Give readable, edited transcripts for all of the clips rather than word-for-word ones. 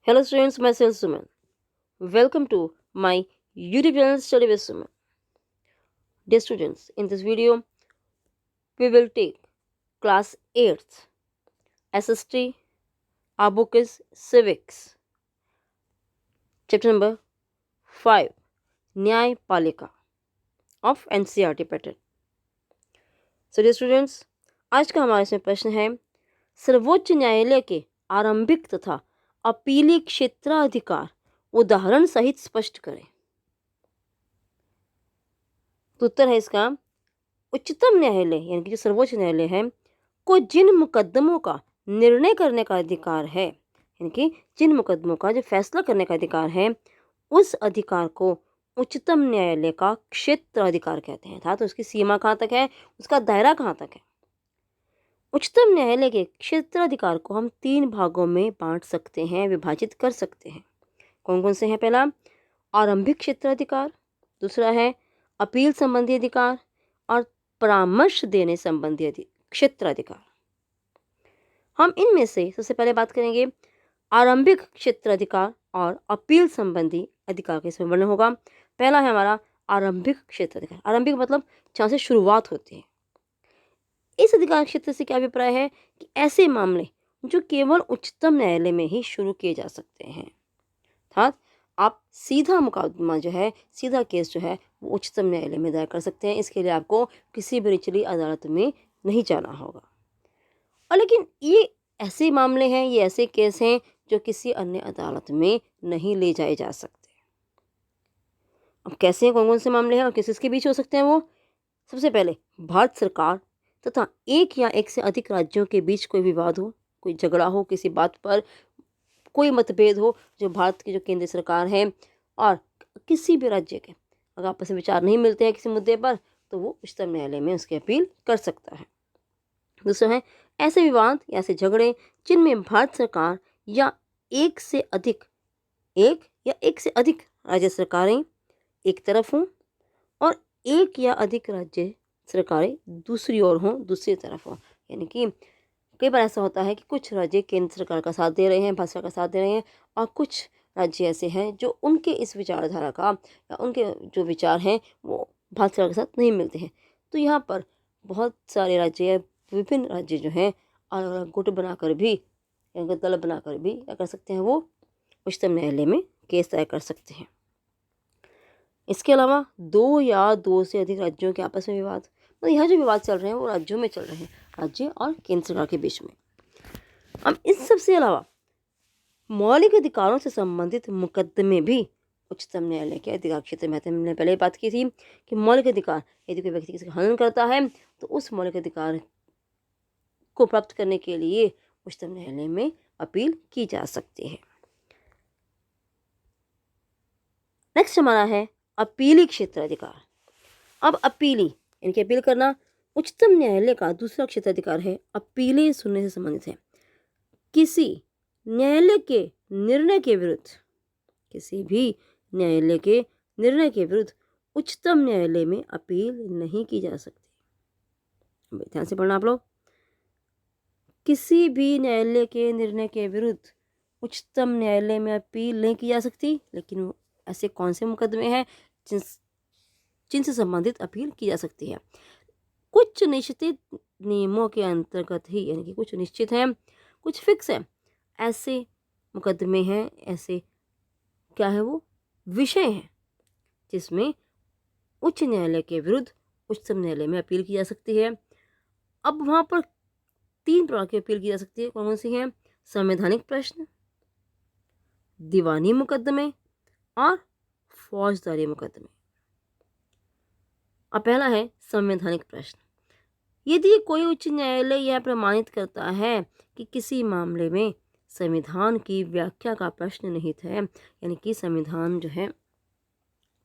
Hello students, myself Suman. Welcome to my YouTube channel Study with Suman. Dear students, in this video we will take class 8th SST. Our book is Civics. Chapter number 5 न्याय पालिका of NCERT pattern. So dear students, आज का हमारा इसमें प्रश्न है सर्वोच्च न्यायालय के आरंभिक तथा अपीली क्षेत्राधिकार उदाहरण सहित स्पष्ट करें। तो उत्तर है इसका उच्चतम न्यायालय यानी कि जो सर्वोच्च न्यायालय है को जिन मुकदमों का निर्णय करने का अधिकार है यानी कि जिन मुकदमों का जो फैसला करने का अधिकार है उस अधिकार को उच्चतम न्यायालय का क्षेत्र अधिकार कहते हैं। था तो उसकी सीमा कहाँ तक है, उसका दायरा कहाँ तक है। उच्चतम न्यायालय के क्षेत्राधिकार को हम 3 भागों में बांट सकते हैं, विभाजित कर सकते हैं। कौन कौन से हैं? पहला आरंभिक क्षेत्राधिकार, दूसरा है अपील संबंधी अधिकार और परामर्श देने संबंधी क्षेत्राधिकार। हम इनमें से सबसे पहले बात करेंगे आरंभिक क्षेत्राधिकार और अपील संबंधी अधिकार का इसमें वर्णन होगा। पहला है हमारा आरंभिक क्षेत्राधिकार। आरंभिक मतलब जहाँ से शुरुआत होती है। इस अधिकार क्षेत्र से क्या अभिप्राय है कि ऐसे मामले जो केवल उच्चतम न्यायालय में ही शुरू किए जा सकते हैं। अर्थात आप सीधा मुकदमा जो है, सीधा केस जो है वो उच्चतम न्यायालय में दायर कर सकते हैं। इसके लिए आपको किसी भी निचली अदालत में नहीं जाना होगा। और लेकिन ये ऐसे मामले हैं, ये ऐसे केस हैं जो किसी अन्य अदालत में नहीं ले जाए जा सकते। अब कैसे हैं, कौन कौन से मामले हैं और किस किसके बीच हो सकते हैं वो? सबसे पहले भारत सरकार तथा एक या एक से अधिक राज्यों के बीच कोई विवाद हो, कोई झगड़ा हो, किसी बात पर कोई मतभेद हो जो भारत की जो केंद्र सरकार है और किसी भी राज्य के अगर आपस में विचार नहीं मिलते हैं किसी मुद्दे पर तो वो उच्चतम न्यायालय में उसकी अपील कर सकता है। दूसरा है ऐसे विवाद या ऐसे झगड़े जिनमें भारत सरकार या एक या एक से अधिक राज्य सरकारें एक तरफ हों और एक या अधिक राज्य सरकारें दूसरी ओर हों, दूसरी तरफ हों। यानी कि कई बार ऐसा होता है कि कुछ राज्य केंद्र सरकार का साथ दे रहे हैं, भाजपा का साथ दे रहे हैं और कुछ राज्य ऐसे हैं जो उनके इस विचारधारा का या उनके जो विचार हैं वो भारत सरकार के साथ नहीं मिलते हैं। तो यहाँ पर बहुत सारे राज्य या विभिन्न राज्य जो हैं अलग अलग गुट बनाकर भी या दल बनाकर भी क्या कर सकते हैं, वो उच्चतम न्यायालय में केस दायर कर सकते हैं। इसके अलावा 2 या 2 से अधिक राज्यों के आपस में विवाद, मतलब यहाँ जो विवाद चल रहे हैं वो राज्यों में चल रहे हैं, राज्य और केंद्र सरकार के बीच में। अब इस सबसे अलावा मौलिक अधिकारों से संबंधित मुकदमे भी उच्चतम न्यायालय के अधिकार क्षेत्र में आते हैं। हमने पहले बात की थी कि मौलिक अधिकार यदि कोई व्यक्ति किसी का हनन करता है तो उस मौलिक अधिकार को प्राप्त करने के लिए उच्चतम न्यायालय में अपील की जा सकती है। नेक्स्ट हमारा है अपीली क्षेत्राधिकार। अब अपीली यानी कि अपील करना उच्चतम न्यायालय का दूसरा क्षेत्राधिकार है। अपीलें सुनने से संबंधित है। किसी न्यायालय के निर्णय के विरुद्ध, किसी भी न्यायालय के निर्णय के विरुद्ध उच्चतम न्यायालय में अपील नहीं की जा सकती। ध्यान से पढ़ना आप लोग। किसी भी न्यायालय के निर्णय के विरुद्ध उच्चतम न्यायालय में अपील नहीं की जा सकती, लेकिन ऐसे कौन से मुकदमे हैं जिनसे संबंधित अपील की जा सकती है? कुछ निश्चित नियमों के अंतर्गत ही, यानी कि कुछ निश्चित हैं, कुछ फिक्स है, ऐसे मुकदमे हैं, ऐसे क्या है वो विषय हैं जिसमें उच्च न्यायालय के विरुद्ध उच्चतम न्यायालय में अपील की जा सकती है। अब वहाँ पर 3 प्रकार की अपील की जा सकती है। कौन कौन सी हैं? संवैधानिक प्रश्न, दीवानी मुकदमे और फौजदारी मुकदमे। अब पहला है संवैधानिक प्रश्न। यदि कोई उच्च न्यायालय यह प्रमाणित करता है कि किसी मामले में संविधान की व्याख्या का प्रश्न निहित है, यानी कि संविधान जो है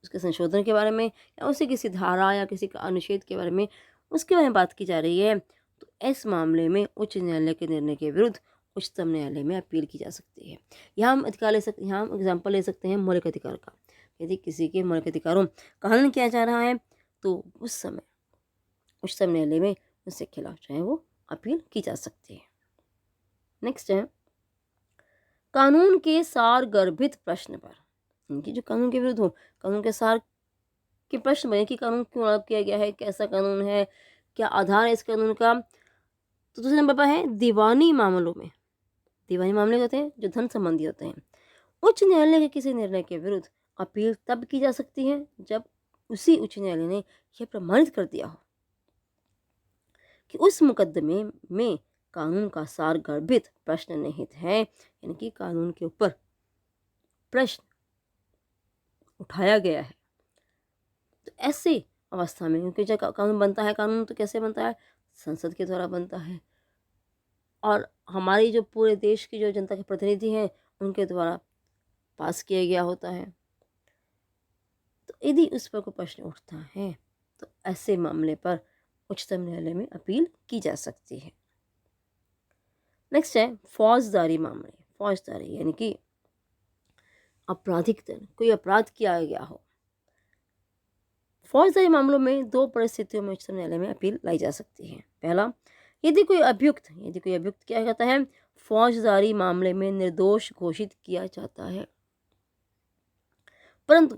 उसके संशोधन के बारे में या उसे किसी धारा या किसी का अनुच्छेद के बारे में उसके बारे में बात की जा रही है, तो इस मामले में उच्च न्यायालय के निर्णय के विरुद्ध उच्चतम न्यायालय में अपील की जा सकती है। यहाँ हम अधिकार ले सकते, यहाँ हम एग्जाम्पल ले सकते हैं मौलिक अधिकार का। यदि किसी के मौलिक अधिकारों का हनन किया जा रहा है तो उस समय उच्चतम न्यायालय में उसके खिलाफ जो है वो अपील की जा सकती है। नेक्स्ट है कानून के सार गर्भित प्रश्न पर, इनकी जो कानून के विरुद्ध हो, कानून के सार के प्रश्न बने कि कानून क्यों लागू किया गया है, कैसा कानून है, क्या आधार है इस कानून का। तो दूसरे नंबर पर है दीवानी मामलों में। दीवानी मामले होते हैं जो धन संबंधी होते हैं। उच्च न्यायालय के किसी निर्णय के विरुद्ध अपील तब की जा सकती है जब उसी उच्च न्यायालय ने यह प्रमाणित कर दिया हो कि उस मुकदमे में कानून का सार गर्भित प्रश्न निहित है, यानी कि कानून के ऊपर प्रश्न उठाया गया है। तो ऐसी अवस्था में, क्योंकि जब कानून बनता है, कानून तो कैसे बनता है, संसद के द्वारा बनता है, और हमारी जो पूरे देश की जो जनता के प्रतिनिधि हैं उनके द्वारा पास किया गया होता है। तो यदि उस पर कोई प्रश्न उठता है तो ऐसे मामले पर उच्चतम न्यायालय में अपील की जा सकती है। नेक्स्ट है फौजदारी मामले। फौजदारी यानी कि आपराधिक दंड, कोई अपराध किया गया हो। फौजदारी मामलों में दो परिस्थितियों में उच्चतम न्यायालय में अपील लाई जा सकती है। पहला, यदि कोई अभियुक्त क्या कहता है, फौजदारी मामले में निर्दोष घोषित किया जाता है परंतु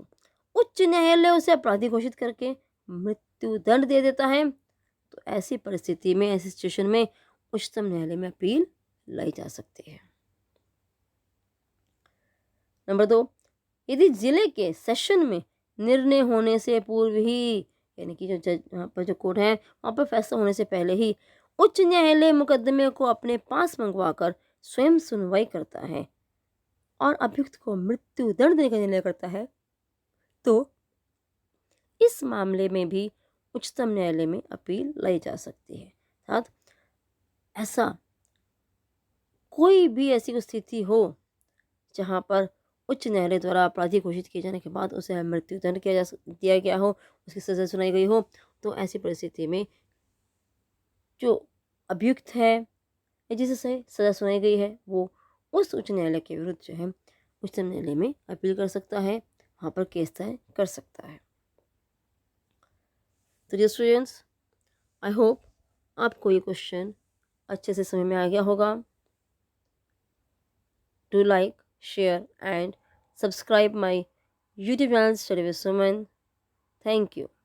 उच्च न्यायालय उसे अपराधी घोषित करके मृत्यु दंड दे देता है, तो ऐसी परिस्थिति में, ऐसी सिचुएशन में उच्चतम न्यायालय में अपील लाई जा सकती है। नंबर 2, यदि जिले के सेशन में निर्णय होने से पूर्व ही, यानी कि जो जज वहाँ पर जो कोर्ट है वहाँ पर फैसला होने से पहले ही उच्च न्यायालय मुकदमे को अपने पास मंगवाकर स्वयं सुनवाई करता है और अभियुक्त को मृत्यु दंड देने का निर्णय करता है, तो इस मामले में भी उच्चतम न्यायालय में अपील लाई जा सकती है। साथ ऐसा कोई भी ऐसी स्थिति हो जहाँ पर उच्च न्यायालय द्वारा अपराधी घोषित किए जाने के बाद उसे मृत्यु दंड दिया गया हो, उसकी सज़ा सुनाई गई हो, तो ऐसी परिस्थिति में जो अभियुक्त है या जिसे सज़ा सुनाई गई है वो उस उच्च न्यायालय के विरुद्ध जो है उच्चतम न्यायालय में अपील कर सकता है, वहाँ पर केस तय कर सकता है। तो डियर स्टूडेंट्स, आई होप आपको ये क्वेश्चन अच्छे से समझ में आ गया होगा। Do like, share and subscribe my YouTube channel Study with Suman. Thank you.